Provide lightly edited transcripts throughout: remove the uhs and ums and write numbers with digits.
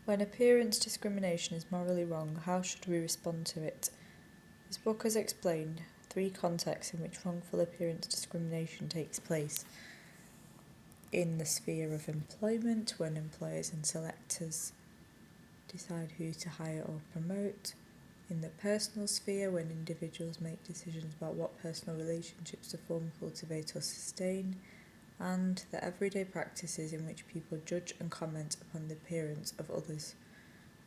When appearance discrimination is morally wrong, how should we respond to it? This book has explained 3 contexts in which wrongful appearance discrimination takes place. In the sphere of employment, when employers and selectors decide who to hire or promote. In the personal sphere, when individuals make decisions about what personal relationships to form, cultivate or sustain. And the everyday practices in which people judge and comment upon the appearance of others.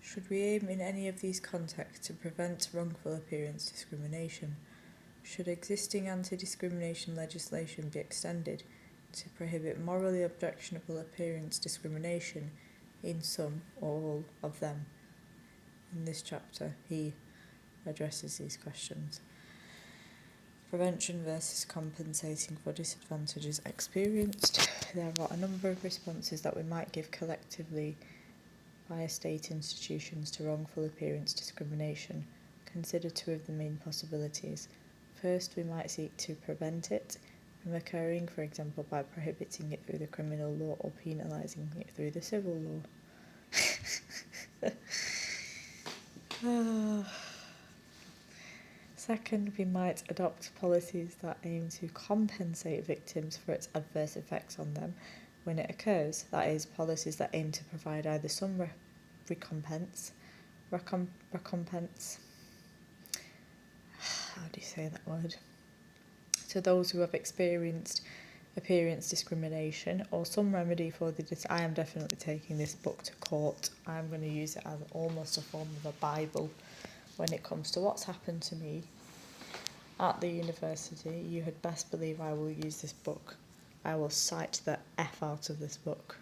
Should we aim in any of these contexts to prevent wrongful appearance discrimination? Should existing anti-discrimination legislation be extended to prohibit morally objectionable appearance discrimination in some or all of them? In this chapter, he addresses these questions. Prevention versus compensating for disadvantages experienced. There are a number of responses that we might give collectively via state institutions to wrongful appearance discrimination. Consider 2 of the main possibilities. First, we might seek to prevent it from occurring, for example, by prohibiting it through the criminal law or penalising it through the civil law. Second, we might adopt policies that aim to compensate victims for its adverse effects on them when it occurs. That is, policies that aim to provide either some recompense, how do you say that word, to those who have experienced appearance discrimination, or some remedy for the I am definitely taking this book to court. I'm going to use it as almost a form of a Bible when it comes to what's happened to me at the university. You had best believe I will use this book. I will cite the F out of this book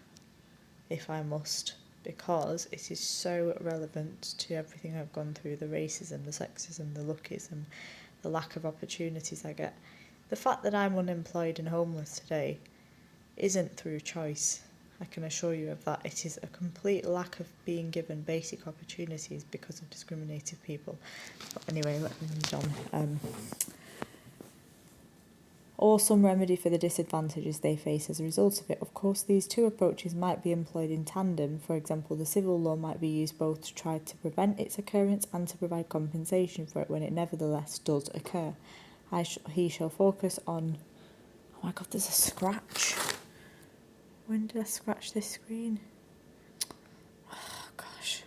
if I must, because it is so relevant to everything I've gone through, the racism, the sexism, the lookism, the lack of opportunities I get. The fact that I'm unemployed and homeless today isn't through choice. I can assure you of that. It is a complete lack of being given basic opportunities because of discriminated people. But anyway, let me move on. Or some remedy for the disadvantages they face as a result of it. Of course, these 2 approaches might be employed in tandem. For example, the civil law might be used both to try to prevent its occurrence and to provide compensation for it when it nevertheless does occur. He shall focus on... Oh my god, there's a scratch. When did I scratch this screen? Oh, gosh.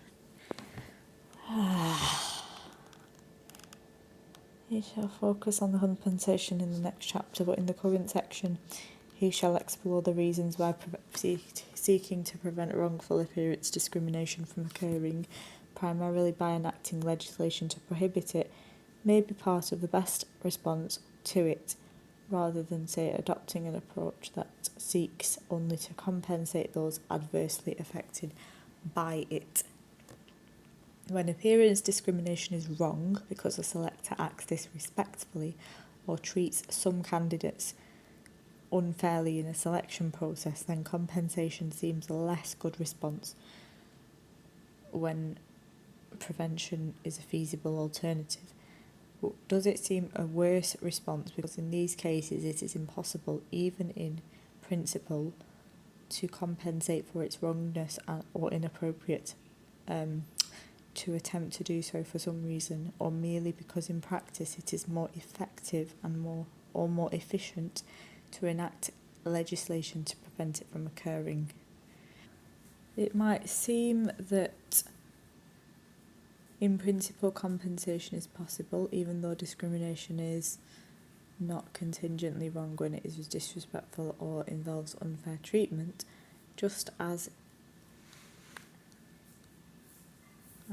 He shall focus on the compensation in the next chapter, but in the current section, he shall explore the reasons why seeking to prevent wrongful appearance discrimination from occurring, primarily by enacting legislation to prohibit it, may be part of the best response to it, rather than, say, adopting an approach that seeks only to compensate those adversely affected by it. When appearance discrimination is wrong because a selector acts disrespectfully or treats some candidates unfairly in a selection process, then compensation seems a less good response when prevention is a feasible alternative. But does it seem a worse response because in these cases it is impossible, even in principle, to compensate for its wrongness or inappropriate to attempt to do so for some reason, or merely because in practice it is more effective and more efficient to enact legislation to prevent it from occurring? It might seem that in principle compensation is possible, even though discrimination is not contingently wrong when it is disrespectful or involves unfair treatment, just as...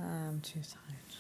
I'm too tired.